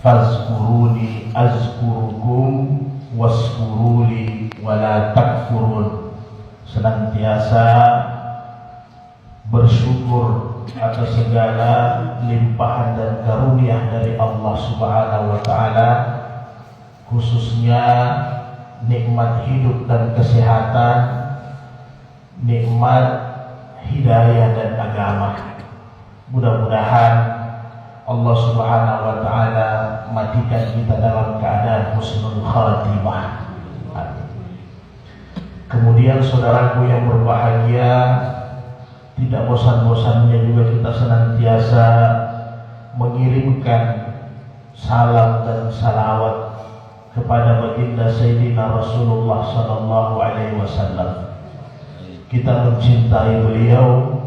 fazkuruni azkurukum waskuruli wala takfurun. Senantiasa bersyukur atas segala limpahan dan karunia dari Allah Subhanahu wa Ta'ala, khususnya nikmat hidup dan kesehatan, nikmat hidayah dan agama. Mudah-mudahan Allah Subhanahu wa Ta'ala matikan kita dalam keadaan husnul khatimah. Kemudian saudaraku yang berbahagia, tidak bosan-bosannya juga kita senantiasa mengirimkan salam dan salawat kepada baginda Sayyidina Rasulullah sallallahu alaihi wasallam. Kita mencintai beliau,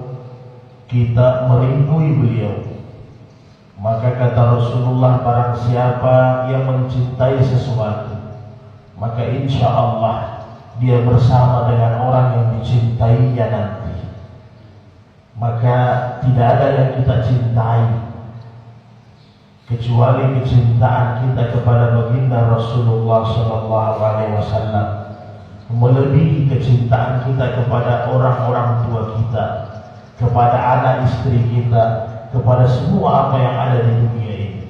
kita merindui beliau. Maka kata Rasulullah, barang siapa yang mencintai sesuatu, maka insya Allah dia bersama dengan orang yang dicintainya nanti. Maka tidak ada yang kita cintai kecuali kecintaan kita kepada baginda Rasulullah sallallahu alaihi wasallam, melebihi kecintaan kita kepada orang-orang tua kita, kepada anak istri kita, kepada semua apa yang ada di dunia ini.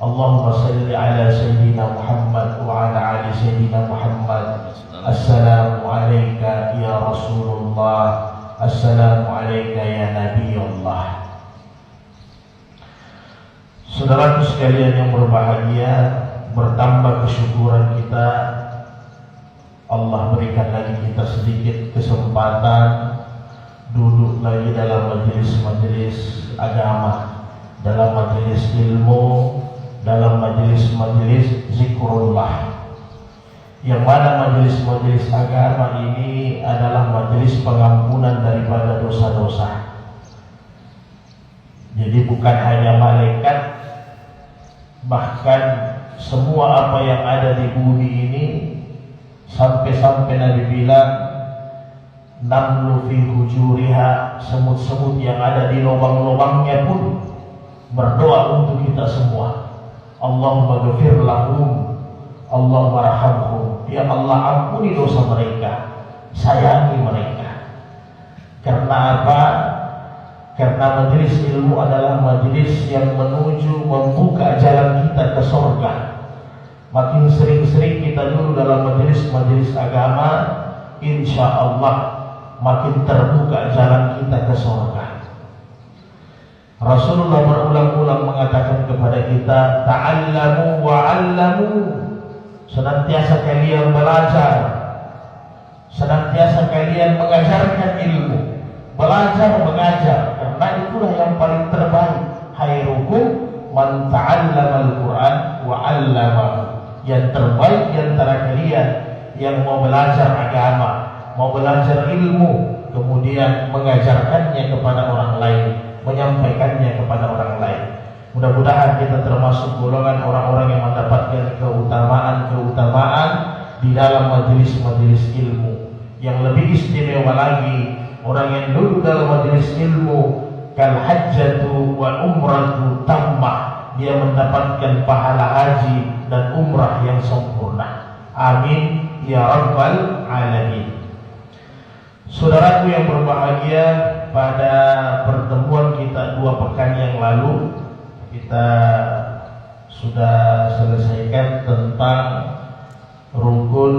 Allahumma salli ala Sayyidina Muhammad wa ala ali Sayyidina Muhammad. Assalamu alayka ya Rasulullah, assalamu alayka ya Nabi Allah. Saudaraku sekalian yang berbahagia, bertambah kesyukuran kita, Allah berikan lagi kita sedikit kesempatan duduk lagi dalam majelis-majelis agama, dalam majelis ilmu, dalam majelis-majelis zikrullah. Yang mana majelis-majelis agama ini adalah majelis pengampunan daripada dosa-dosa. Jadi bukan hanya malaikat, bahkan semua apa yang ada di bumi ini, sampai-sampai Nabi bilang, namlu fi hujuriha, semut-semut yang ada di lubang-lubangnya pun berdoa untuk kita semua. Allahumma ghafir lahum, Allahumma rahamhum. Ya Allah, ampuni dosa mereka, sayangi mereka. Karena apa? Karena majelis ilmu adalah majelis yang menuju membuka jalan kita ke surga. Makin sering-sering kita dulu dalam majelis-majelis agama, insya Allah makin terbuka jalan kita ke surga. Rasulullah berulang-ulang mengatakan kepada kita, ta'allamu wa'allamu, senantiasa kalian belajar, senantiasa kalian mengajarkan ilmu, belajar mengajar, karena itulah yang paling terbaik. Khairukum man ta'allama al-Quran wa 'allamahu. Yang terbaik di antara kalian yang mau belajar agama, mau belajar ilmu, kemudian mengajarkannya kepada orang lain, menyampaikannya kepada orang lain. Mudah-mudahan kita termasuk golongan orang-orang yang mendapatkan keutamaan di dalam majelis-majelis ilmu. Yang lebih istimewa lagi, orang yang duduk dalam majelis ilmu, kal hajjatu wal umratu tammah, dia mendapatkan pahala haji dan umrah yang sempurna. Amin ya rabbal alamin. Saudaraku yang berbahagia, pada pertemuan kita 2 pekan yang lalu kita sudah selesaikan tentang rukun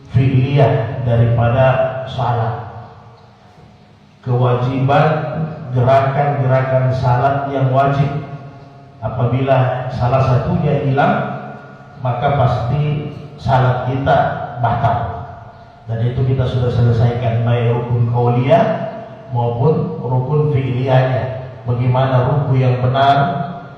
fi'liyah daripada salat. Kewajiban gerakan-gerakan salat yang wajib. Apabila salah satunya hilang, maka pasti salat kita batal. Dan itu kita sudah selesaikan, baik rukun qauliyah maupun rukun fi'liyahnya. Bagaimana ruku yang benar,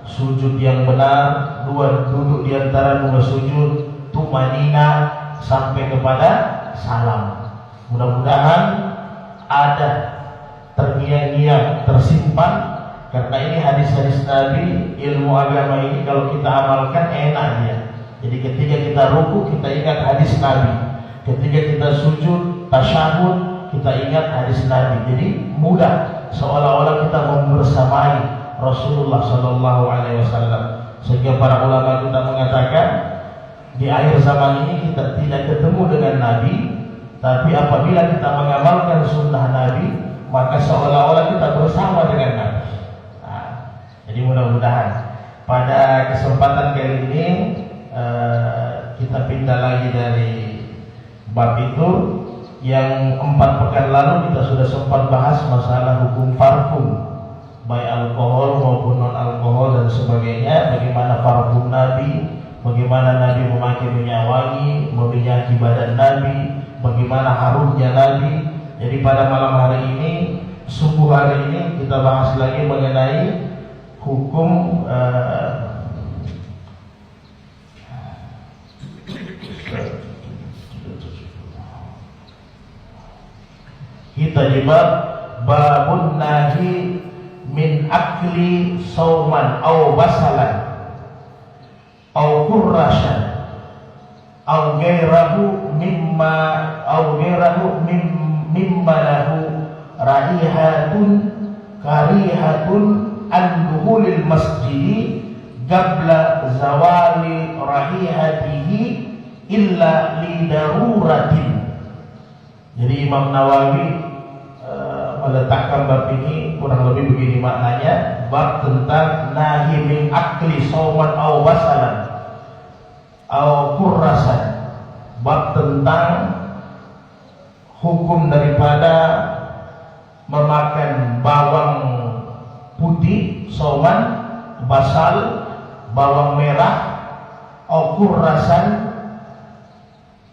sujud yang benar, duduk di antara 2 sujud, tumanina sampai kepada salam. Mudah-mudahan ada terngiang-ngiang, tersimpan, karena ini hadis-hadis Nabi, ilmu agama ini kalau kita amalkan enak dia. Jadi ketika kita ruku, kita ingat hadis Nabi. Ketika kita sujud, tasyahud, kita ingat hadis Nabi. Jadi mudah, seolah-olah kita membersamai Rasulullah sallallahu alaihi wasallam. Sehingga sehingga para ulama kita mengatakan di akhir zaman ini kita tidak ketemu dengan Nabi, tapi apabila kita mengamalkan sunnah Nabi, maka seolah-olah kita bersama dengan Nabi. Nah, jadi mudah-mudahan pada kesempatan kali ini kita pindah lagi dari bab itu. Yang 4 pekan lalu kita sudah sempat bahas masalah hukum parfum, baik alkohol maupun non alkohol dan sebagainya. Bagaimana parfum Nabi, bagaimana Nabi memakai minyak wangi meminyaki badan Nabi, bagaimana harumnya Nabi. Jadi pada malam hari ini, subuh hari ini, kita bahas lagi mengenai hukum kita di babun nahi min akli sauman au basalan au kurrasan au gairahu mimma lahu raihatun karihatun an duhulil masjid qabla zawali raihatihi illa li daruratin. Jadi Imam Nawawi meletakkan bab ini kurang lebih begini maknanya, bab tentang nahi min akli sauman au basalan au kurrasan, bab tentang hukum daripada memakan bawang putih, sauman, basal, bawang merah, au kurrasan.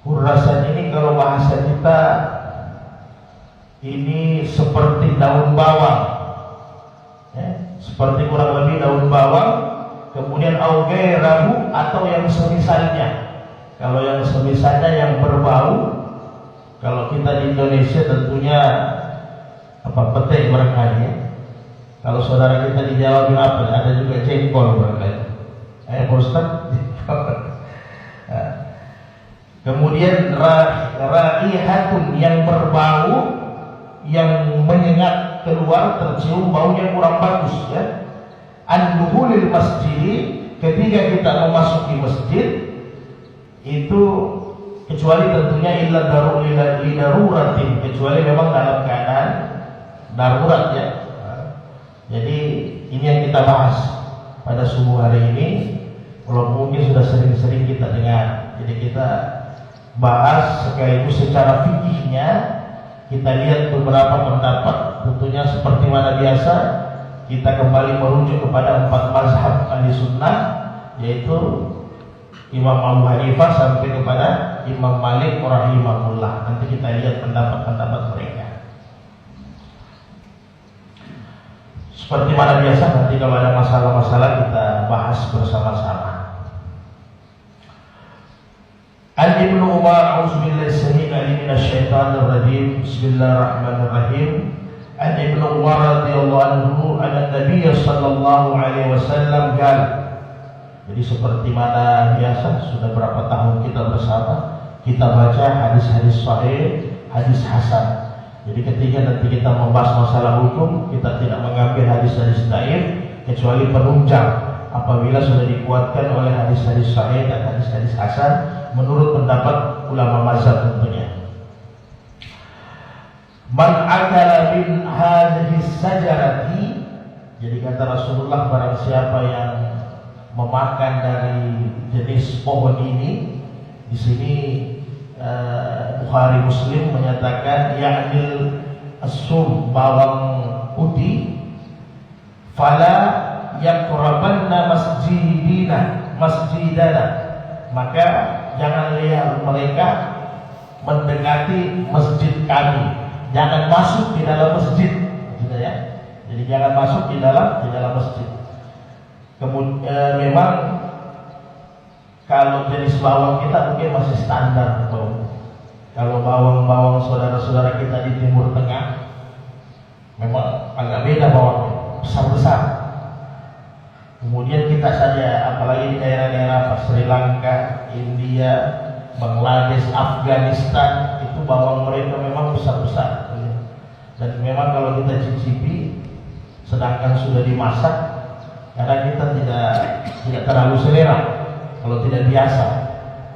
Kurrasan ini kalau bahasa kita ini seperti daun bawang, seperti kurang lebih daun bawang. Kemudian au gairahu atau yang semisalnya. Kalau yang semisalnya yang berbau, kalau kita di Indonesia tentunya petai barangkali. Kalau saudara kita di Jawa apa? Ada juga jengkol barangkali. Ustaz. Kemudian raihatun yang berbau, yang menyengat keluar, tercium baunya kurang bagus ya. An-duhulil masjid, ketika kita memasuki masjid itu, kecuali tentunya illa daruratin, kecuali memang dalam keadaan darurat ya. Jadi ini yang kita bahas pada subuh hari ini. Kalau mungkin sudah sering-sering kita dengar, jadi kita bahas sekaligus secara fikihnya. Kita lihat beberapa pendapat, tentunya seperti mana biasa kita kembali merujuk kepada 4 mazhab ahli sunnah, yaitu Imam Abu Hanifah sampai kepada Imam Malik rahimahullah. Nanti kita lihat pendapat-pendapat mereka. Seperti mana biasa, nanti kalau ada masalah-masalah kita bahas bersama-sama. An Ibnu Umar, auzubillahi as-sami'il 'alim minasyaitonir rajim. Bismillahirrahmanirrahim. An Ibnu Umar radhiyallahu anhu anna Nabiy sallallahu alaihi wasallam qala. Jadi seperti mana biasa, sudah berapa tahun kita bersama, kita baca hadis-hadis sahih, hadis hasan. Jadi ketika nanti kita membahas masalah hukum, kita tidak mengambil hadis-hadis dhaif kecuali penunjang apabila sudah dikuatkan oleh hadis-hadis sahih dan hadis-hadis hasan menurut pendapat ulama mazhab tentunya. Man akala min hadhihi sajarati, jadi kata Rasulullah, barang siapa yang memakan dari jenis pohon ini, di sini Bukhari Muslim menyatakan ya'nil as-sum, bawang putih, fala yaqrabanna masjidana, maka jangan lihat mereka mendekati masjid kami, jangan masuk di dalam masjid, gitu ya. Jadi jangan masuk di dalam masjid. Kemudian memang kalau jenis bawang kita mungkin masih standar bawang. Kalau bawang-bawang saudara-saudara kita di Timur Tengah memang agak beda bawangnya, besar-besar. Kemudian kita saja, apalagi di daerah-daerah Sri Lanka, India, Bangladesh, Afghanistan, itu bawang mereka memang besar-besar. Dan memang kalau kita cicipi, sedangkan sudah dimasak, karena kita tidak terlalu selera kalau tidak biasa.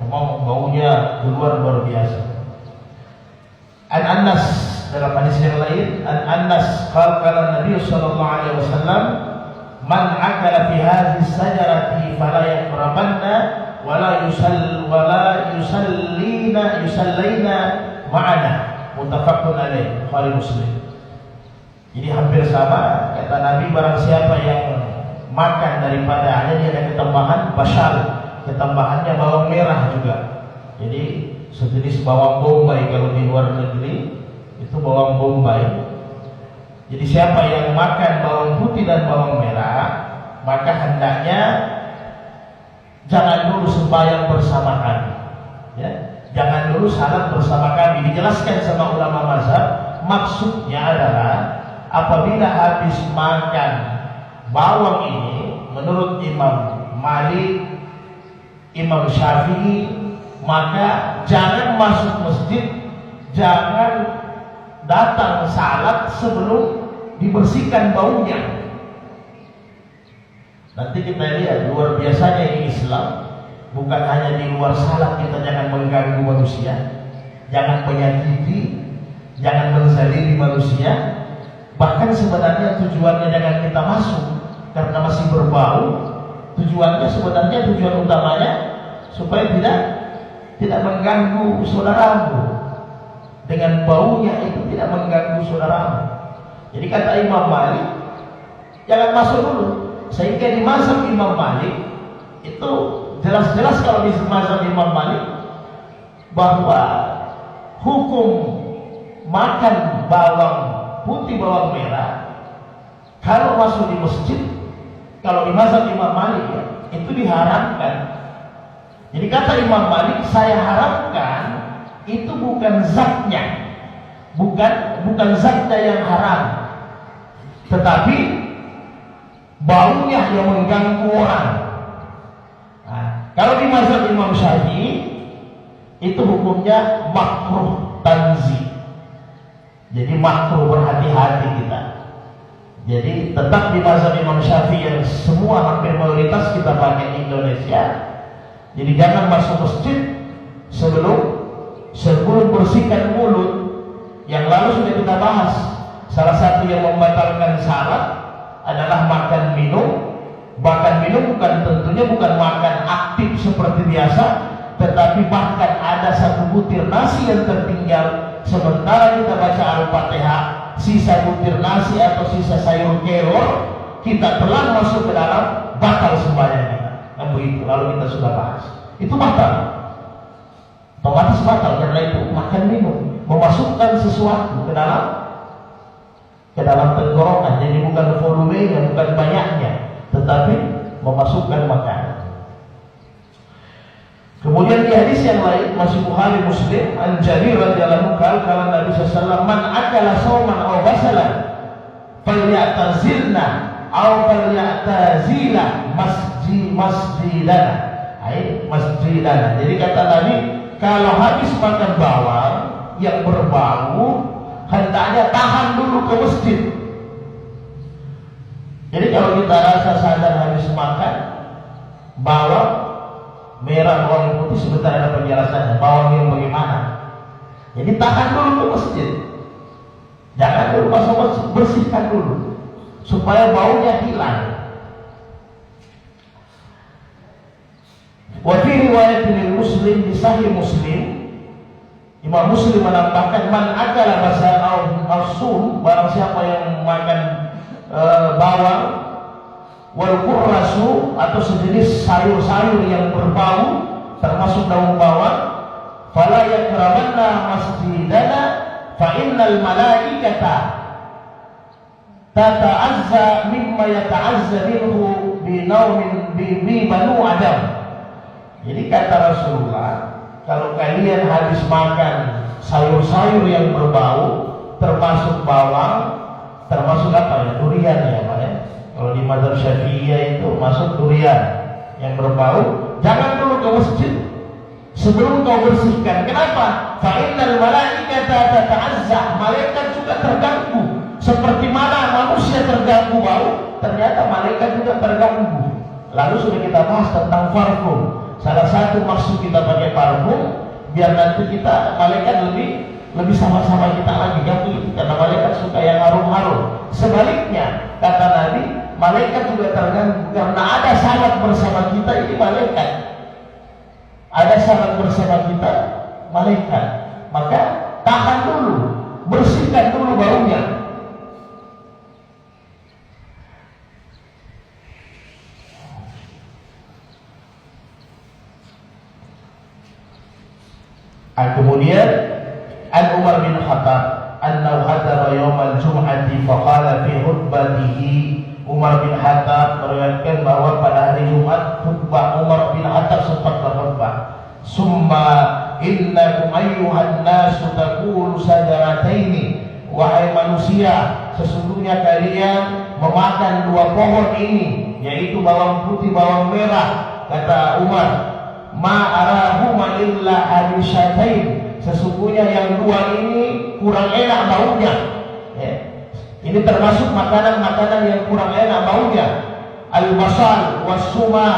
Memang baunya luar biasa. An Anas, dalam hadis yang lain, An Anas qala Nabi sallallahu alaihi wasallam, man akala fi hadhihi sajarati fala yaqrabanna wala yusallina ma'ana. Muttafaqun alaih, Bukhari Muslim. Jadi hampir sama kata Nabi, barang siapa yang makan daripada ada dia ada ketambahan basal, ketambahannya bawang merah juga. Jadi sejenis bawang bombay kalau di luar negeri itu bawang bombay. Jadi siapa yang makan bawang putih dan bawang merah, maka hendaknya jangan dulu sembahyang bersama kami, ya. Jangan dulu salat bersama kami. Dijelaskan sama ulama mazhab, maksudnya adalah apabila habis makan bawang ini, menurut Imam Malik, Imam Syafi'i, maka jangan masuk masjid, jangan datang salat sebelum dibersihkan baunya. Nanti kita lihat luar biasanya ini Islam. Bukan hanya di luar salat kita jangan mengganggu manusia, jangan menyakiti, jangan menzalimi manusia. Bahkan sebenarnya tujuannya jangan kita masuk karena masih berbau. Tujuannya sebenarnya, tujuan utamanya supaya tidak mengganggu saudaramu. Dengan baunya itu tidak mengganggu saudaramu. Jadi kata Imam Malik, jangan masuk dulu. Sehingga di mazhab Imam Malik itu jelas-jelas, kalau di mazhab Imam Malik, bahwa hukum makan bawang putih bawang merah kalau masuk di masjid, kalau di mazhab Imam Malik ya, itu diharamkan. Jadi kata Imam Malik, saya haramkan itu bukan zatnya, bukan zatnya yang haram, tetapi baunya yang mengganggu orang. Kalau di mazhab Imam Syafi'i itu hukumnya makruh tanzi. Jadi makruh, berhati-hati kita. Jadi tetap di mazhab Imam Syafi'i yang semua hampir mayoritas kita pakai di Indonesia. Jadi jangan masuk masjid sebelum bersihkan mulut. Yang lalu sudah kita bahas, salah satu yang membatalkan salat adalah makan minum. Bahkan minum tentunya bukan makan aktif seperti biasa, tetapi bahkan ada satu butir nasi yang tertinggal sementara kita baca Al-Fatihah, sisa butir nasi atau sisa sayur kelor kita telah masuk ke dalam, batal sembahyang kita. Kan begitu, lalu kita sudah bahas. Itu batal. Otomatis batal karena itu makan minum memasukkan sesuatu ke dalam tenggorokan. Jadi bukan volumenya, bukan banyaknya, tetapi memasukkan makanan. Kemudian di hadis yang lain masih Bukhari Muslim, An Jabir radhiyallahu anhu kala Nabi sallallahu alaihi wasallam, man akala sauman aw basalan falyatazilna aw falyatazila masjidana. Masjidana. Jadi kata Nabi, kalau habis makan bawang yang berbau, hendaknya tahan dulu ke masjid. Jadi kalau kita rasa sadar habis makan bawang merah, bawang putih, sebentar ada penjelasannya, bawang yang bagaimana. Jadi tahan dulu ke masjid, jangan dulu masuk masjid, bersihkan dulu supaya baunya hilang. Wa fi riwayatin Muslim, di Sahih Muslim, Imam Muslim menambahkan, man akala basal al-sun, barang siapa yang makan bawang, wal qurrasu, atau sejenis sayur-sayur yang berbau termasuk daun bawang, fala yakramanna masjidana fa innal malaikata tata'azza mimma yata'azza minhu bi naumin bi banu adam. Jadi kata Rasulullah, kalau kalian habis makan sayur-sayur yang berbau termasuk bawang, termasuk apa ya, durian ya Pak ya. Kalau di mazhab Syafi'iyah itu masuk durian yang berbau, jangan dulu ke masjid sebelum kau bersihkan. Kenapa? Fa innal malaikata tata'azza, malaikat juga terganggu seperti mana manusia terganggu bau, ternyata malaikat juga terganggu. Lalu sudah kita bahas tentang parfum. Salah satu maksud kita pakai parfum biar nanti kita malaikat lebih sama-sama kita lagi kan, karena malaikat suka yang harum-harum. Sebaliknya kata Nabi, malaikat juga terganggu karena ada sahabat bersama kita, ini malaikat. Ada sahabat bersama kita, malaikat. Maka tahan dulu, bersihkan dulu baunya. Kemudian An Umar bin Khattab annahu hadara yawmal jum'ati faqala fi khutbatihi. Umar bin Khattab meriwayatkan bahwa pada hari Jumat khutbah Umar bin Khattab sempat berkhutbah, summa innakum ayyuhan nasu taqulu sajarataini, wahai manusia sesungguhnya kalian memakan dua pohon ini, yaitu bawang putih bawang merah. Kata Umar, ma arahuma illa hadisyatain, sesungguhnya yang dua ini kurang enak baunya. Ini termasuk makanan-makanan yang kurang enak baunya. Al-basal was-suma,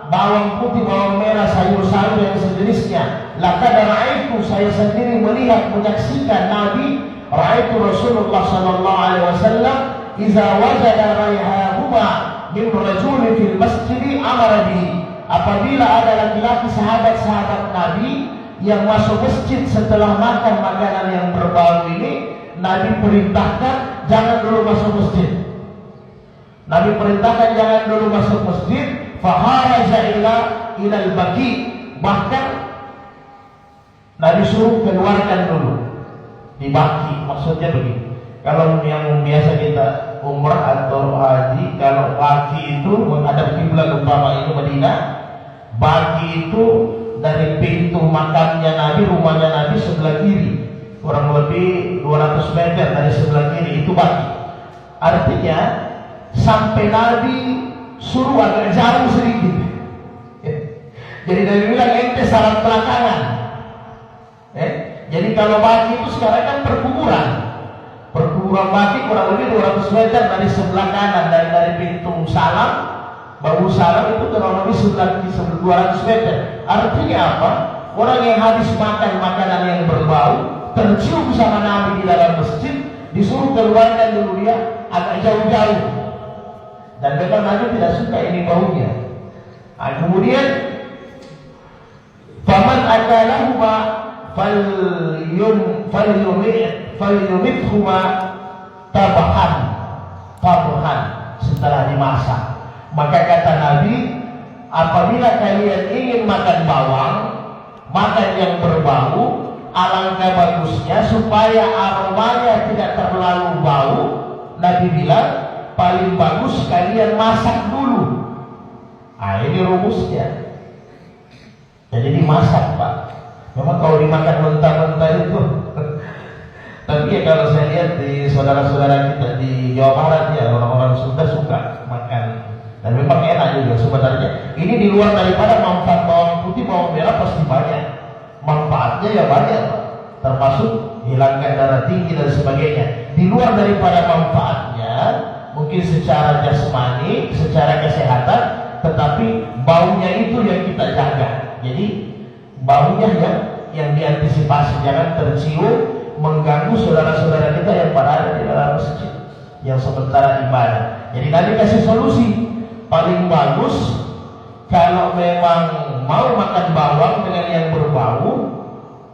bawang putih bawang merah, sayur-sayur yang sejenisnya. Laqad ra'aitu, saya sendiri melihat menyaksikan Nabi, ra'aitu Rasulullah sallallahu alaihi wasallam idza wajada raihahuma min rajulin fil masjid amara bihi. Apabila ada laki-laki sahabat-sahabat Nabi yang masuk masjid setelah makan makanan yang berbau ini, Nabi perintahkan jangan dulu masuk masjid. Nabi perintahkan jangan dulu masuk masjid. Faharaja ilal baqi, bahkan Nabi suruh keluarkan dulu di baqi. Maksudnya begini, kalau yang biasa kita umrah atau haji, kalau baqi itu menghadap kiblat umpama itu Madinah, baqi itu dari pintu makamnya Nabi, rumahnya Nabi sebelah kiri, kurang lebih 200 meter dari sebelah kiri itu baqi. Artinya sampai Nabi suruh agak jauh sedikit. Jadi Nabi bilang ente salah belakangan. Jadi kalau baqi itu sekarang kan perkuburan baqi kurang lebih 200 meter dari sebelah kanan, dari pintu salam, bau salam itu kurang lebih sebelah 200 meter. Artinya apa? Orang yang habis makan makanan yang berbau tercium sama Nabi di dalam masjid, disuruh keluarkan dulu dia agak jauh-jauh. Dan memang Nabi tidak suka ini baunya. Kemudian faman akalahuma falyumithuma tabahan setelah dimasak. Maka kata Nabi, apabila kalian ingin makan bawang, makan yang berbau, alangkah bagusnya supaya aromanya tidak terlalu bau. Nabi bilang paling bagus kalian masak dulu. Ini rumusnya. Jadi dimasak, Pak. Memang kalau dimakan mentah-mentah itu tapi ya kalau saya lihat di saudara-saudara kita di Jawa Barat ya, orang-orang Sunda suka makan dan memang enak juga sebenarnya. Ini di luar daripada manfaat bawang putih bawang merah pasti banyak. Manfaatnya ya banyak, Pak. Termasuk hilangkan darah tinggi dan sebagainya. Di luar daripada manfaatnya, mungkin secara jasmani, secara kesehatan, tetapi baunya itu yang kita jaga. Jadi baunya yang diantisipasi, jangan tercium mengganggu saudara-saudara kita yang pada di dalam masjid yang sementara ibadah. Jadi Nabi kasih solusi paling bagus kalau memang mau makan bawang dengan yang berbau,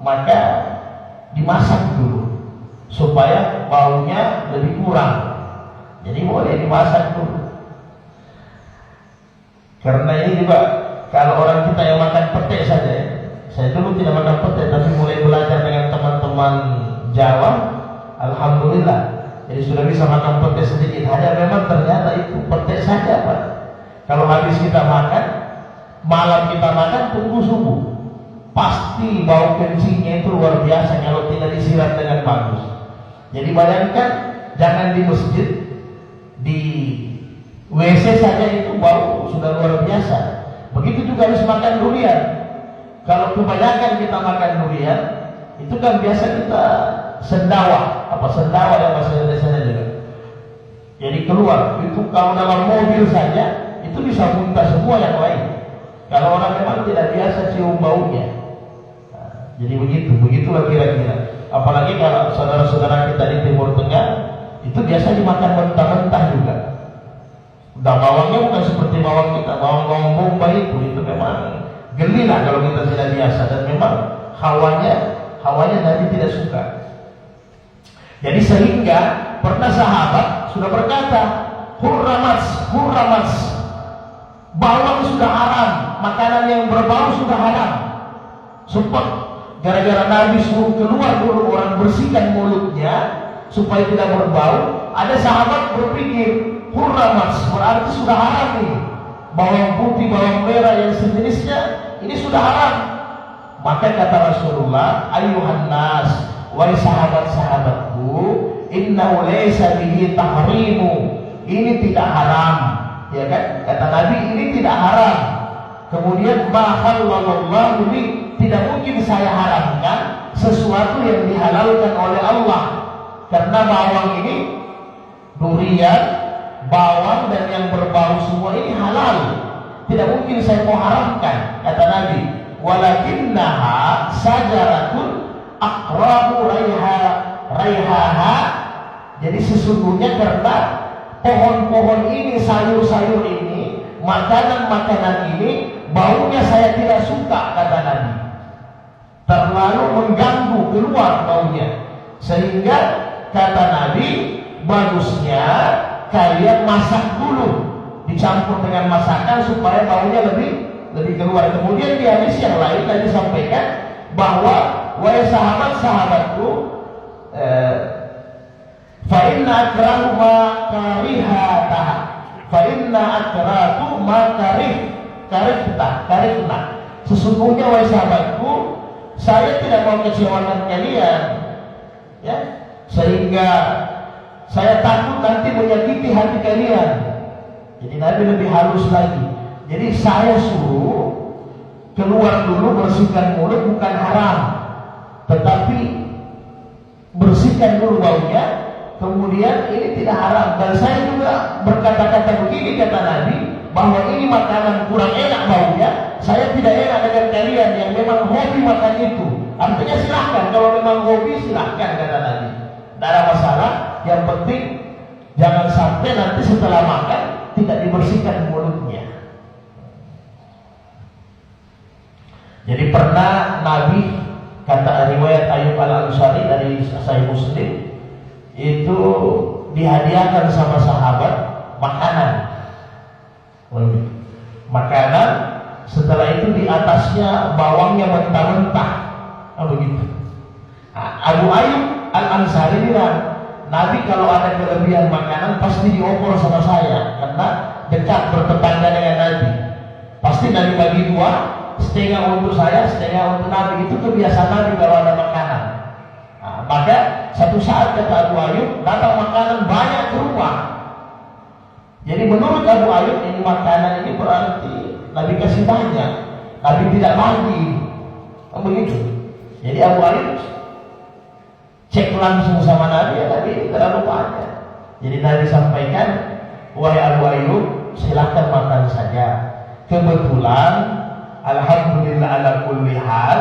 maka dimasak dulu supaya baunya lebih kurang. Jadi boleh dimasak dulu. Karena ini juga kalau orang kita yang makan petai saja ya. Saya dulu tidak makan petai, tapi mulai belajar dengan teman-teman Jawa, alhamdulillah. Jadi sudah bisa makan petai sedikit. Hanya memang ternyata itu petai saja, Pak. Kalau habis kita makan, malam kita makan, tunggu subuh. Pasti bau kencingnya itu luar biasa kalau tidak disiram dengan bagus. Jadi bayangkan, jangan di masjid, di WC saja itu bau sudah luar biasa. Begitu juga habis makan durian. Kalau kebanyakan kita makan durian, itu kan biasa kita sendawa. Apa sendawa yang bahasa Indonesia juga? Jadi keluar itu kalau dalam mobil saja itu bisa muntah semua yang lain. Kalau orang memang tidak biasa cium baunya. Nah, jadi begitulah kira-kira. Apalagi kalau saudara-saudara kita di Timur Tengah itu biasa dimakan mentah-mentah juga. Udah bawangnya bukan seperti bawang kita, bawang-bawang bombay itu memang geli lah kalau kita tidak biasa, dan memang hawanya Nabi tidak suka. Jadi sehingga pernah sahabat sudah berkata, hurramats, bawang sudah haram, makanan yang berbau sudah haram. Sempat gara-gara Nabi suruh keluar dulu orang bersihkan mulutnya supaya tidak berbau, ada sahabat berpikir hurramats berarti sudah haram nih, bawang putih, bawang merah yang sejenisnya ini sudah haram. Maka kata Rasulullah, ayuhan nas, wahai sahabat-sahabatku, innahu laysa bihi tahrimu, ini tidak haram, ya kan? Kata Nabi, ini tidak haram. Kemudian mahallallahu li, tidak mungkin saya haramkan sesuatu yang dihalalkan oleh Allah, karena bawang ini durian, bawang dan yang berbau semua ini halal, tidak mungkin saya mau haramkan. Kata Nabi, walakinnaha sajaratun aqrabu raihaha, jadi sesungguhnya karena pohon-pohon ini, sayur-sayur ini, makanan-makanan ini baunya saya tidak suka, kata Nabi, terlalu mengganggu, keluar baunya. Sehingga kata Nabi, bagusnya kalian masak dulu, dicampur dengan masakan supaya baunya lebih keluar. Kemudian di hadis yang lain tadi sampaikan bahwa wahai sahabat-sahabatku, fa inna akrahu ma karihata, fa inna akratu ma karihna, sesungguhnya wahai sahabatku, saya tidak mau kecewakan kalian, ya, sehingga saya takut nanti menyakiti hati kalian. Jadi Nabi lebih halus lagi. Jadi saya suruh keluar dulu, bersihkan mulut, bukan haram, tetapi bersihkan dulu baunya, kemudian ini tidak haram. Dan saya juga berkata-kata begini, kata Nabi, bahwa ini makanan kurang enak baunya, saya tidak enak dengan kalian yang memang hobi makan itu. Artinya silahkan, kalau memang hobi silahkan, kata Nabi, tidak ada masalah. Yang penting jangan sampai nanti setelah makan tidak dibersihkan mulutnya. Jadi pernah Nabi, kata riwayat Ayyub al-Ansari dari Sahih Muslim, itu dihadiahkan sama sahabat makanan, setelah itu di atasnya bawangnya mentah-mentah, begitu. Abu Ayyub al-Ansari bilang, Nabi kalau ada kelebihan makanan pasti diopor sama saya, karena dekat bertetangga dengan Nabi. Pasti Nabi bagi dua, setengah untuk saya, setengah untuk Nabi. Itu kebiasaan Nabi kalau ada makanan. Nah, maka satu saat kata Abu Ayyub, datang makanan banyak ke rumah. Jadi menurut Abu Ayyub, ini makanan ini berarti Nabi kasih banyak, Nabi tidak bagi, begitu. Jadi Abu Ayyub cek langsung sama Nabi, ya Nabi ini terlalu banyak. Jadi Nabi sampaikan, wahai Abu Ayyub, silahkan makan saja. Kebetulan, alhamdulillah ala kulli hal,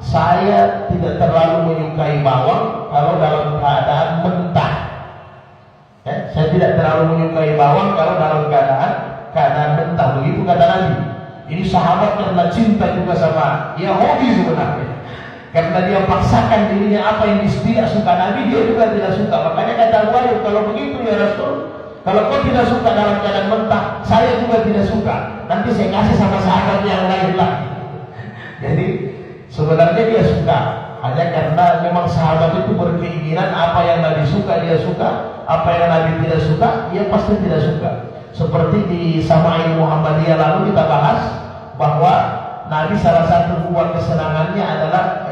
saya tidak terlalu menyukai bawang kalau dalam keadaan mentah. Ya, saya tidak terlalu menyukai bawang kalau dalam keadaan mentah. Begitu kata Nabi. Ini sahabat karena cinta juga sama, dia hobi sebenarnya. Karena dia paksakan dirinya apa yang tidak suka Nabi, dia juga tidak suka. Makanya kata Abu Ayyub, kalau begitu ya Rasul, kalau kau tidak suka dalam keadaan mentah, saya juga tidak suka. Nanti saya kasih sama sahabat yang lain lah. Jadi sebenarnya dia suka, hanya karena memang sahabat itu berkeinginan apa yang Nabi suka dia suka, apa yang Nabi tidak suka dia pasti tidak suka. Seperti di Sama'il Muhammadiyah lalu kita bahas bahwa Nabi salah satu buah kesenangannya adalah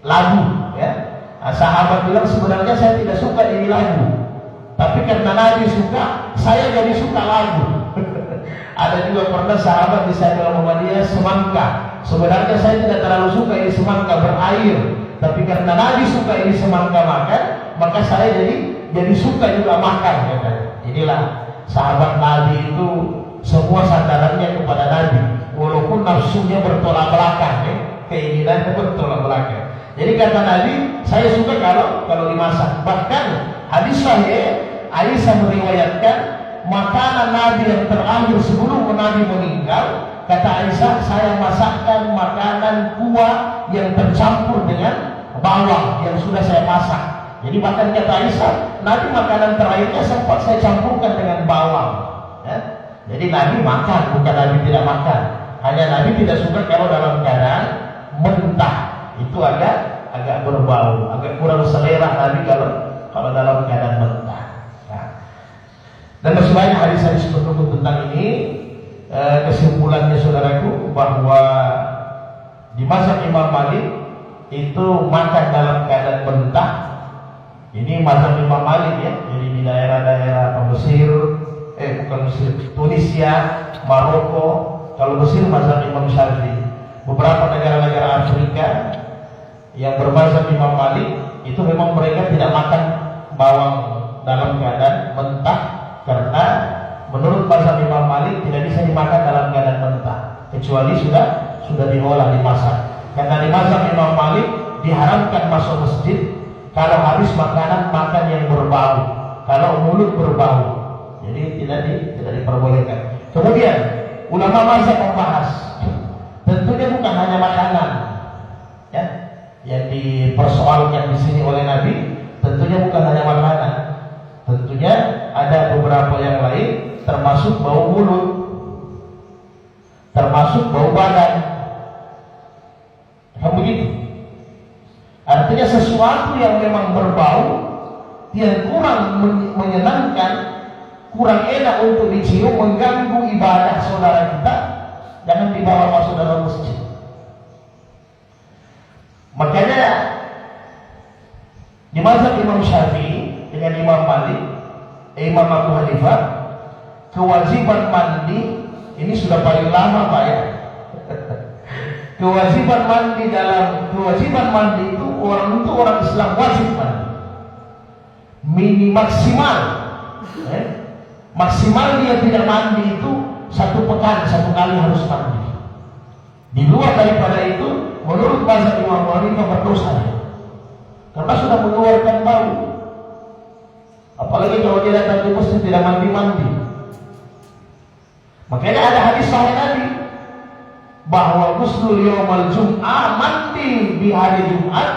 lagu, ya. Nah, sahabat bilang sebenarnya saya tidak suka ini lagu, tapi karena Nabi suka, saya jadi suka lagu. Ada juga pernah sahabat di Sayyidina Muhammadiyah semangka. Sebenarnya saya tidak terlalu suka ini semangka berair, tapi karena Nabi suka ini semangka makan, maka saya jadi suka juga makan katanya. Inilah sahabat Nabi itu semua sandarannya kepada Nabi, walaupun nafsunya bertolak belakang, keinginannya bertolak belakang. Jadi kata Nabi, saya suka kalau dimasak. Bahkan hadis sahih Aisyah meriwayatkan makanan Nabi yang terakhir sebelum Nabi meninggal, kata Aisyah, saya masakkan makanan kuah yang tercampur dengan bawang yang sudah saya masak. Jadi bahkan kata Aisyah, Nabi makanan terakhirnya sempat saya campurkan dengan bawang, ya. Jadi Nabi makan, bukan Nabi tidak makan. Hanya Nabi tidak suka kalau dalam keadaan mentah. Itu agak berbau, agak kurang selera Nabi kalau dalam keadaan mentah. Nah, dan masih banyak hadis-hadis pendukung tentang ini. Kesimpulannya saudaraku, bahwa di masa Imam Malik itu makan dalam keadaan mentah. Ini mazhab Imam Malik ya. Jadi di daerah-daerah Mesir, bukan Mesir, Tunisia, Maroko. Kalau Mesir mazhab Imam Syafi'i. Beberapa negara-negara Afrika yang bermazhab Imam Malik itu memang mereka tidak makan bawang dalam keadaan mentah, karena menurut mazhab Imam Malik tidak bisa dimakan dalam keadaan mentah kecuali sudah diolah, dimasak. Karena di mazhab Imam Malik diharamkan masuk masjid kalau habis makanan makan yang berbau, kalau mulut berbau, jadi tidak diperbolehkan. Kemudian ulama mazhab membahas, tentunya bukan hanya makanan, ya, yang dipersoalkan di sini oleh Nabi. Tentunya bukan hanya makanan, tentunya ada beberapa yang lain, termasuk bau mulut, termasuk bau badan. Kan begitu? Artinya sesuatu yang memang berbau, yang kurang menyenangkan, kurang enak untuk dicium, mengganggu ibadah saudara kita, jangan dibawa masuk dalam masjid. Makanya di mazhab Imam Syafi'i dengan Imam Malik, Imam Abu Hanifah, kewajiban mandi ini sudah paling lama Pak ya. Kewajiban mandi itu orang Islam wajib mandi. Maksimal dia tidak mandi itu 1 pekan 1 kali harus mandi. Di luar daripada itu, menurut mazhab Imam Hanifah berdosa ya, karena sudah mengeluarkan bau. Apalagi kalau dia datang di masjid tidak mandi. Makanya ada hadis sahih Nabi bahwa ghuslul yaumal jum'ah, mandi di hari Jumat,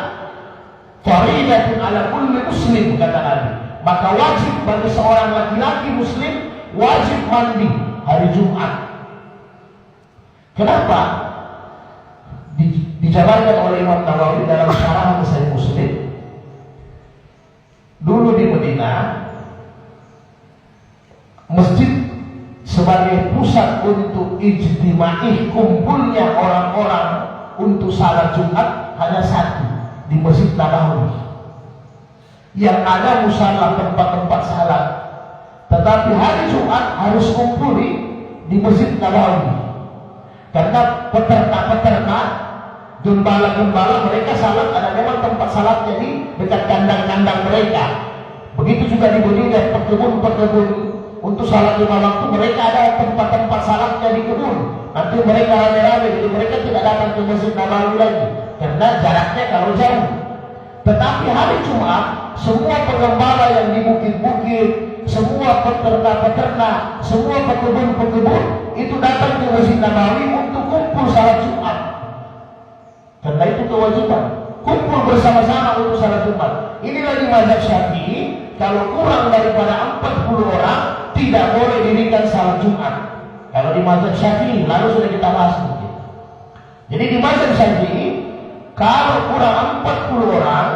faridatun ala kulli muslim, kata Nabi. Maka wajib bagi seorang laki-laki muslim wajib mandi hari Jumat. Kenapa? Dijabarkan oleh Imam Nawawi dalam syarah Sahih Muslim. Dulu di Madinah, masjid sebagai pusat untuk ijtimai, kumpulnya orang-orang untuk salat Jumat hanya satu, di Masjid Nabawi. Yang ada musala, tempat-tempat salat. Tetapi hari Jumat harus kumpul di Masjid Nabawi. Karena peternak, gembala-gembala mereka salat, ada memang tempat salatnya di dekat kandang-kandang mereka. Begitu juga di Madinah, pekebun-pekebun untuk salat 5 waktu, mereka ada tempat-tempat salatnya di kebun. Nanti mereka rame-rame, jadi mereka tidak datang ke Masjid Nabawi lagi karena jaraknya kalau jauh. Tetapi hari Jumat, semua pengembala yang di bukit-bukit, semua peternak-peternak, semua pekebun-pekebun itu datang ke Masjid Nabawi untuk kumpul salat Jumat. Karena itu kewajiban, kumpul bersama-sama untuk salat Jumat. Inilah di mazhab Syafi'i, kalau kurang daripada 40 orang tidak boleh dirikan salat Jumat. Kalau di mazhab Syafi'i, lalu sudah kita bahas mungkin. Jadi di mazhab Syafi'i, kalau kurang 40 orang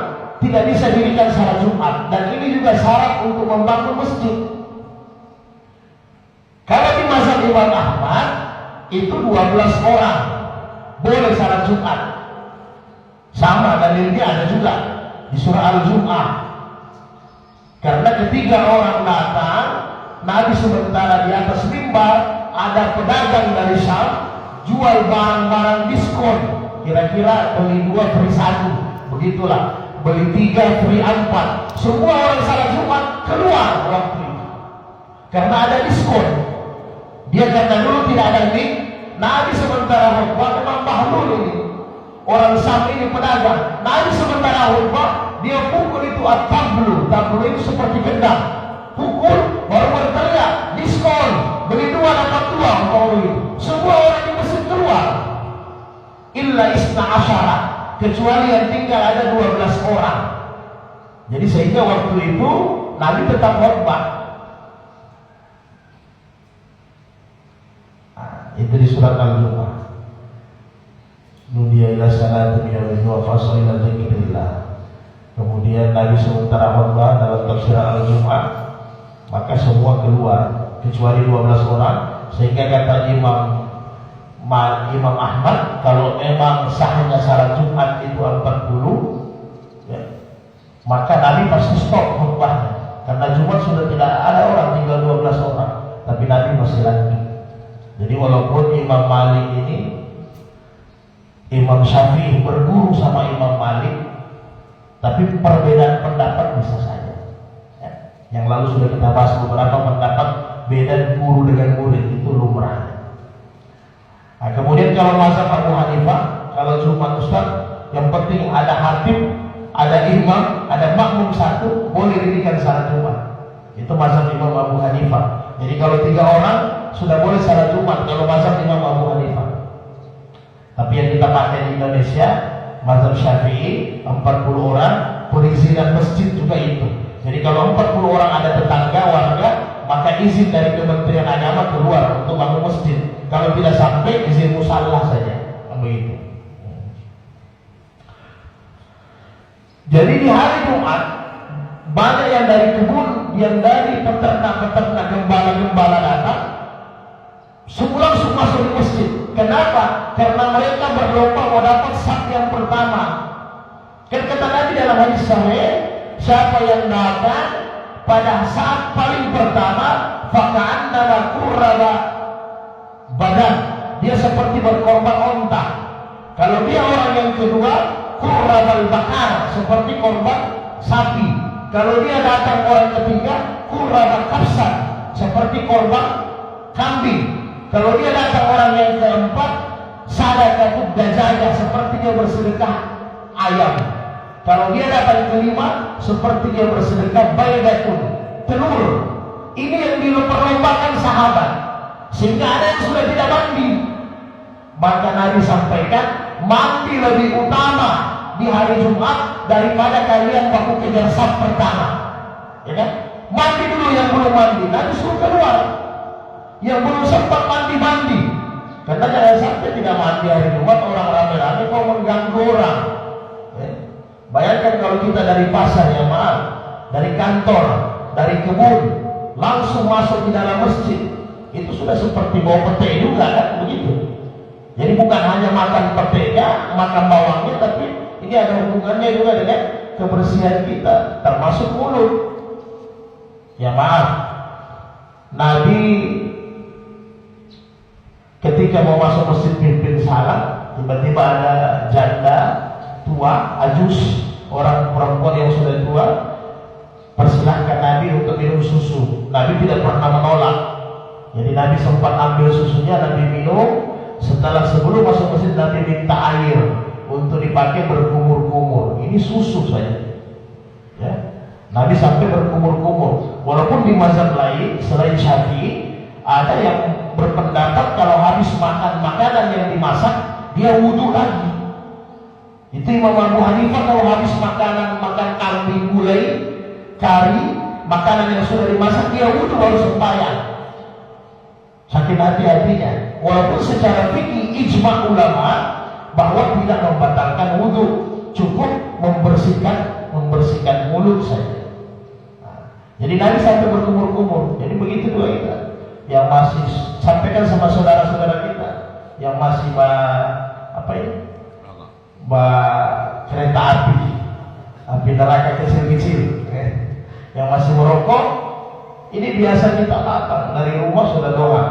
tidak bisa dirikan salat Jumat, dan ini juga syarat untuk membangun masjid. Kalau di mazhab Imam Ahmad itu 12 orang boleh salat Jumat. Sama dalilnya ada juga di surah Al-Jum'ah. Karena ketika orang datang, Nabi sementara di atas mimbar, ada pedagang dari Syam jual barang-barang diskon, kira-kira beli 2 beli 1, begitulah. beli 3 free 4. Semua orang salat Jumat keluar waktu itu karena ada diskon. Dia kata dulu tidak ada ini. Nabi sementara khutbah, memang Bahlul ini orang Sam ini pedagang. Nabi sementara khutbah, dia pukul itu at-tablu. Tablu itu seperti gendang, pukul baru berteriak diskon, beli 2 dapat 2. Kalau itu semua orang di masjid keluar, illa isna asyara, kecuali yang tinggal ada 12 orang. Jadi sehingga waktu itu Nabi tetap khutbah. Itu di surat Al-Jumu'ah. Nudiya ila salatin yawmin wa fasl ila dzikrillah. Kemudian Nabi sementara khutbah dalam tafsir Al-Jumu'ah, maka semua keluar kecuali 12 orang. Sehingga kata Imam Ahmad, kalau memang sahnya salat Jumat itu 40, ya, maka Nabi pasti stop khutbahnya. Karena Jumat sudah tidak ada orang, tinggal 12 orang, tapi Nabi masih lanjut. Jadi walaupun Imam Malik ini, Imam Syafi'i berguru sama Imam Malik, tapi perbedaan pendapat bisa saja. Ya. Yang lalu sudah kita bahas beberapa pendapat beda guru dengan murid, itu lumrah. Nah, kemudian kalau mazhab Abu Hanifah, kalau Jumat Ustaz, yang penting ada khatib, ada imam, ada makmum satu, boleh dirikan salat Jumat. Itu mazhab Imam Abu Hanifah. Jadi kalau 3 orang sudah boleh salat Jumat kalau mazhab Imam Abu Hanifah. Tapi yang kita pakai di Indonesia, mazhab Syafi'i 40 orang, perizinan masjid juga itu. Jadi kalau 40 orang ada tetangga, warga, maka izin dari Kementerian Agama keluar untuk bangun masjid. Kalau tidak sampai, izin musalla saja. Begitu. Jadi di hari Jumat, banyak yang dari kebun, yang dari peternak-peternak, gembala-gembala datang, semua masuk di masjid. Kenapa? Karena mereka berlomba mau dapat saf yang pertama. Kan kata Nabi dalam hadis sahih, siapa yang datang pada saat paling pertama, faka'annama qurraba badan, dia seperti berkorban onta. Kalau dia orang yang kedua, qurrabal bakar, seperti korban sapi. Kalau dia datang orang ketiga, qurrabal kabsan, seperti korban kambing. Kalau dia datang orang yang keempat, sadaqatud dajajah, seperti dia bersedekah ayam. Kalau dia datang kelima, seperti dia bersedekah baydatun, telur. Ini yang diperlombakan sahabat. Sehingga ada yang sudah tidak mandi. Maka Nabi sampaikan, mandi lebih utama di hari Jumat daripada kalian waktu kejar saf pertama. Ya kan? Mandi dulu yang belum mandi, Nabi suruh keluar. Yang belum sempat mandi. Karena jangan sampai tidak mandi hari Jumat, orang rame-rame kok mengganggu orang. Ya. Bayangkan kalau kita dari pasar, ya maaf, dari kantor, dari kebun, langsung masuk di dalam masjid, itu sudah seperti bawa pete juga kan, begitu. Jadi bukan hanya makan petenya, makan bawangnya, tapi ini ada hubungannya juga dengan kebersihan kita, termasuk mulut. Ya maaf, Nabi ketika mau masuk masjid pimpin salat, tiba-tiba ada janda tua, ajus, orang perempuan yang sudah tua, persilahkan Nabi untuk minum susu. Nabi tidak pernah menolak. Jadi Nabi sempat ambil susunya, Nabi minum. Setelah sebelum masuk masjid, Nabi minta air untuk dipakai berkumur-kumur. Ini susu saja. Ya. Nabi sampai berkumur-kumur. Walaupun di mazhab lain selain Syafi'i, ada yang berpendapat kalau habis makan makanan yang dimasak, dia wudhu lagi. Itu Imam Abu Hanifah kalau habis makan kambing gulai, kari, makanan yang sudah dimasak, dia wudhu baru sembahyang. Saking hati-hatinya. Walaupun secara fikih ijma ulama bahwa tidak membatalkan wudhu, cukup membersihkan mulut saja. Nah, jadi Nabi sampai berkumur-kumur. Jadi begitu juga kita. Yang masih sampaikan sama saudara-saudara kita yang masih kereta api neraka kecil-kecil, yang masih merokok, ini biasa kita datang dari rumah sudah doa,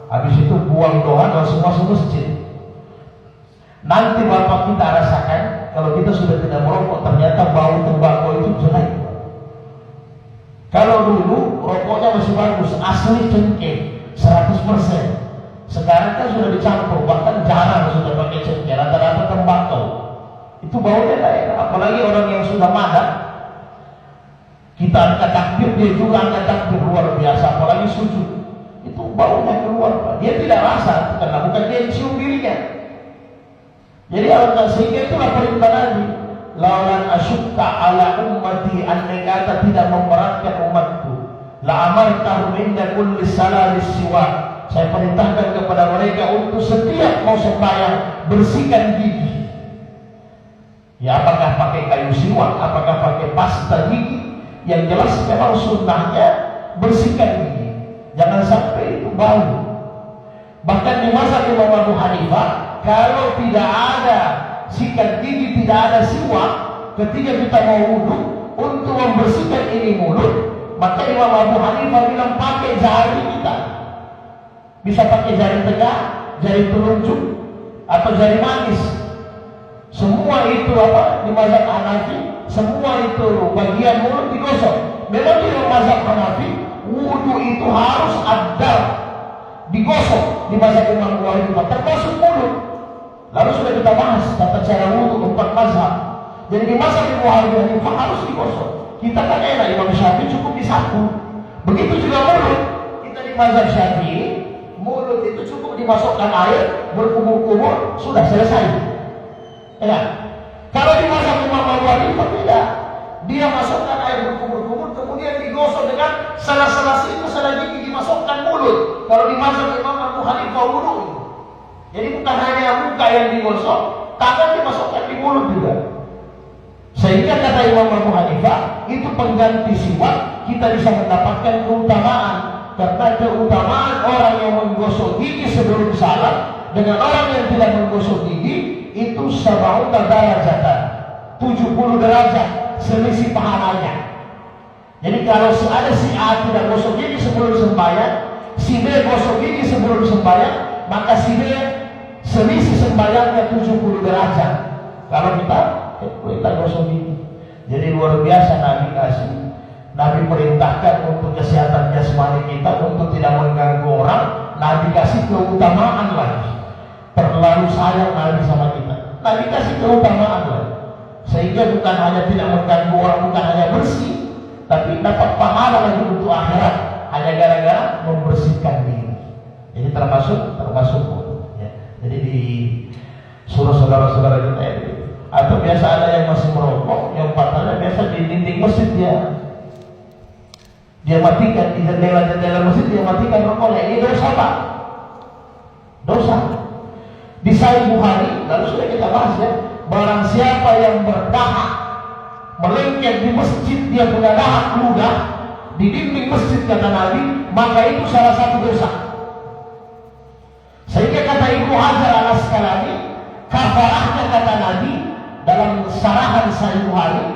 habis itu buang doa dan semua masuk masjid. Nanti bapak kita rasakan kalau kita sudah tidak merokok ternyata bau tembakau itu jelek. Kalau dulu rokoknya masih bagus, asli cengkeh 100%. Sekarang kan sudah dicampur, bahkan jarang sudah pakai cengkeh, rata-rata tembakau. Itu baunya tidak enak. Apalagi orang yang sudah madak, kita angkat takbir, dia juga angkat takbir luar biasa, apalagi sujud. Itu baunya keluar, Pak. Dia tidak rasa, karena bukan dia yang cium dirinya. Jadi Allah, sehingga itulah perintah Nabi, laulan asyukka ala ummati, andai kata tidak memberatkan umatku, la amartahum inda kulli salalis siwak, saya perintahkan kepada mereka untuk setiap mau sembahyang bersihkan gigi. Ya, apakah pakai kayu siwak, apakah pakai pasta gigi, yang jelas memang sunnahnya bersihkan gigi, jangan sampai itu bau. Bahkan di masa Imam Abu Hanifah, kalau tidak ada sikat gigi, tidak ada siwak, ketika kita mau wudhu untuk membersihkan ini mulut, maka Imam Abu Hanifah bilang pakai jari kita. Bisa pakai jari tegak, jari telunjuk, atau jari manis. Semua itu di mazhab Hanafi, semua itu bagian mulut digosok. Memang di mazhab Hanafi, wudhu itu harus adab, digosok di mazhab Imam Abu Hanifah, termasuk mulut. Lalu sudah kita bahas tata cara wudhu 4 mazhab. Jadi di mazhab Imam Abu Hanifah harus digosok. Kita kan enak, Imam Syafi'i cukup disapu. Begitu juga mulut. Kita di mazhab Syafi'i, mulut itu cukup dimasukkan air, berkumur-kumur, sudah selesai. Ya. Kalau di mazhab Imam Abu Hanifah tidak. Dia masukkan air berkumur-kumur, kemudian digosok dengan salah-salah situ, salah gigi dimasukkan mulut. Kalau di mazhab Imam Abu Hanifah wudhu. Jadi bukan hanya muka yang digosok, tangan dimasukkan di mulut juga. Sehingga kata Imam Abu Hanifah, itu pengganti siwak, kita bisa mendapatkan keutamaan. Karena keutamaan orang yang menggosok gigi sebelum salat dengan orang yang tidak menggosok gigi itu 70 derajat, 70 derajat selisih pahalanya. Jadi kalau ada si A tidak gosok gigi sebelum sembahyang, si B gosok gigi sebelum sembahyang, maka si B selisih sembahyangnya 70 derajat. Kalau kita gosok gigi. Jadi luar biasa Nabi kasih. Nabi perintahkan untuk kesehatan jasmani kita, untuk tidak mengganggu orang. Nabi kasih keutamaan lagi. Terlalu sayang Nabi sama kita. Nabi kasih keutamaan lagi. Sehingga bukan hanya tidak mengganggu orang, bukan hanya bersih, tapi dapat pahala lagi untuk akhirat. Hanya gara-gara membersihkan diri. Jadi termasuk ya. Jadi di suruh saudara-saudara kita ya. Atau biasa ada yang masih merokok, yang patahnya biasa di dinding masjid dia matikan, di jendela-jendela masjid dia matikan rokoknya. Ini dosa Pak, dosa. Di Sahih Bukhari, lalu sudah kita bahas ya, barang siapa yang berdahak melengket di masjid, dia punya dahak ludah di dinding masjid kata Nabi, maka itu salah satu dosa. Sehingga kata Ibnu Hajar al-Asqalani, kafarahnya kata Nabi dalam sarahan Sahih Bukhari,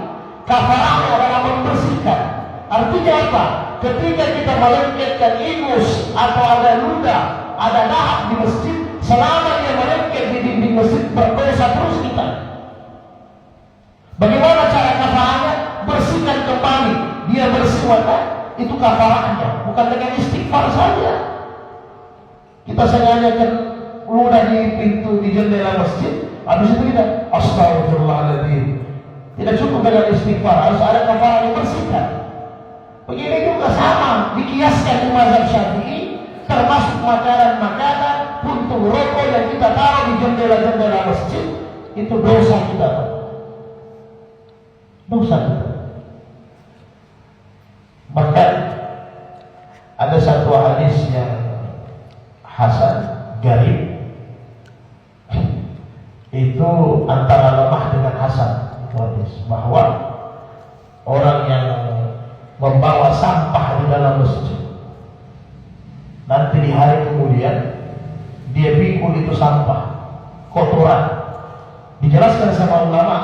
kafarahnya adalah membersihkan. Artinya apa? Ketika kita melengketkan ingus atau ada ludah, ada dahak di masjid, selama dia melengket di dinding masjid, berdosa terus kita. Bagaimana cara kafarahnya? Bersihkan kembali. Dia bersih maka itu kafarahnya, bukan dengan istighfar saja. Kita sengajakan ludah di pintu, di jendela masjid, habis itu kita astagfirullahaladzim. Tidak cukup dengan istighfar, harus ada kafarah yang bersihkan. Begini juga sama, dikiaskan di mazhab Syafi'i, termasuk makanan-makanan, puntung rokok yang kita taruh di jendela-jendela masjid, itu dosa kita. Dosa kita. Bahkan ada satu hadis yang hasan, garib, itu antara lemah dengan hasan, hadis bahwa orang yang membawa sampah di dalam masjid, nanti di hari kemudian dia pikul itu sampah, kotoran. Dijelaskan sama ulama,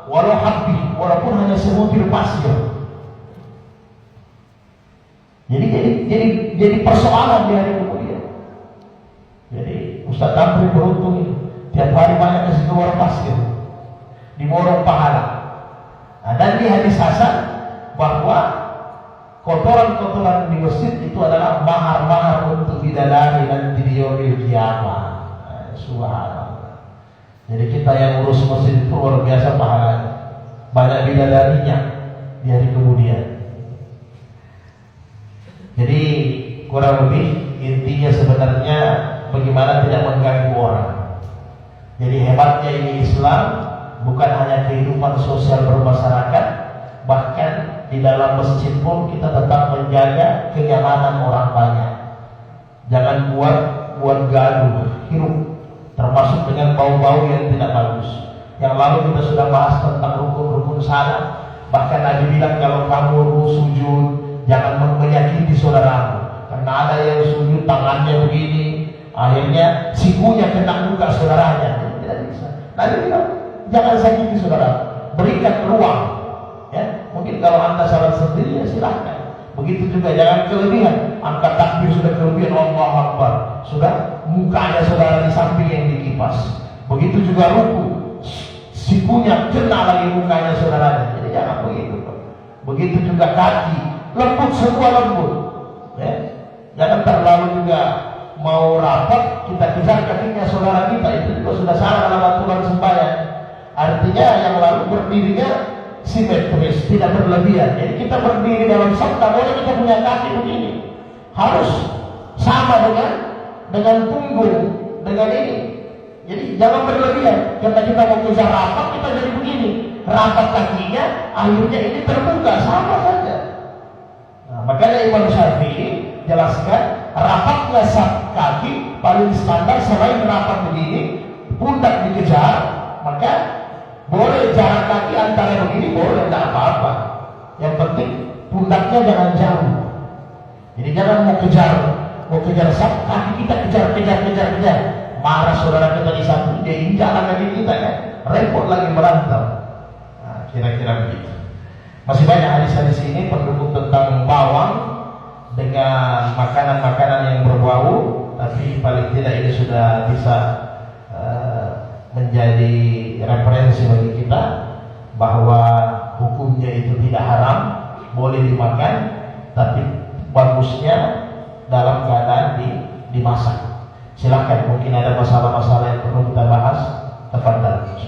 walau habbi, walaupun hanya sebutir pasir. Jadi persoalan di hari kemudian. Jadi Ustaz Tamri beruntung ini, tiap hari banyak kasih keluar pasir. diborong pahala. Nah, dan di hadis hasan bahwa kotoran-kotoran di masjid itu adalah mahar-mahar untuk bidadari nanti di yaumil qiyamah. Subhanallah. Jadi kita yang urus masjid itu luar biasa pahalanya. Banyak bidadarinya di hari kemudian. Jadi kurang lebih intinya sebenarnya bagaimana tidak mengganggu orang. Jadi hebatnya ini Islam bukan hanya kehidupan sosial bermasyarakat, bahkan di dalam masjid pun kita tetap menjaga kenyamanan orang banyak. Jangan buat gaduh, hirup, termasuk dengan bau-bau yang tidak bagus. Yang lalu kita sudah bahas tentang rukun-rukun salat. Bahkan Nabi bilang kalau kamu sujud jangan menyakiti saudaramu, karena ada yang sujud tangannya begini, akhirnya sikunya kena muka saudaranya. Tidak bisa. Nabi bilang jangan sakiti saudara, berikan ruang. Ya, mungkin kalau anda salat sendiri ya silahkan. Begitu juga jangan kelebihan. Angkat takbir sudah kelebihan, Allahu Akbar, sudah mukanya saudara di samping yang dikipas. Begitu juga ruku, sikunya kena lagi mukanya saudaranya. Jadi jangan begitu. Begitu juga kaki, lembut semua lembut. Ya, jangan terlalu juga mau rapat kita kejar kakinya saudara kita, itu juga sudah salah dalam aturan sembahyang. Artinya yang lalu berdirinya simetris, tidak berlebihan. Jadi kita berdiri dalam saf, tak boleh kita punya kaki begini, harus sama dengan punggung, dengan ini. Jadi jangan berlebihan. Karena kita mau kejar rapat, kita jadi begini, rapat kakinya, akhirnya ini terbuka, sama saja. Nah, makanya Imam Syafi'i jelaskan rapatnya saf kaki paling standar. Selain rapat begini, pundak dikejar, maka boleh jarak kaki antara begini, boleh, tidak apa-apa. Yang penting pundaknya jangan jauh. Jadi jangan mau kejar saf, kaki kita kejar. Marah saudara kita di samping, dia injak kaki kita kan, repot lagi berantem. Nah, kira-kira begitu. Masih banyak hadis-hadis ini pendukung tentang bawang dengan makanan-makanan yang berbau, tapi paling tidak ini sudah bisa menjadi referensi bagi kita bahwa hukumnya itu tidak haram, boleh dimakan, tapi bagusnya dalam keadaan dimasak. Silakan, mungkin ada masalah-masalah yang perlu kita bahas. Tafadhal.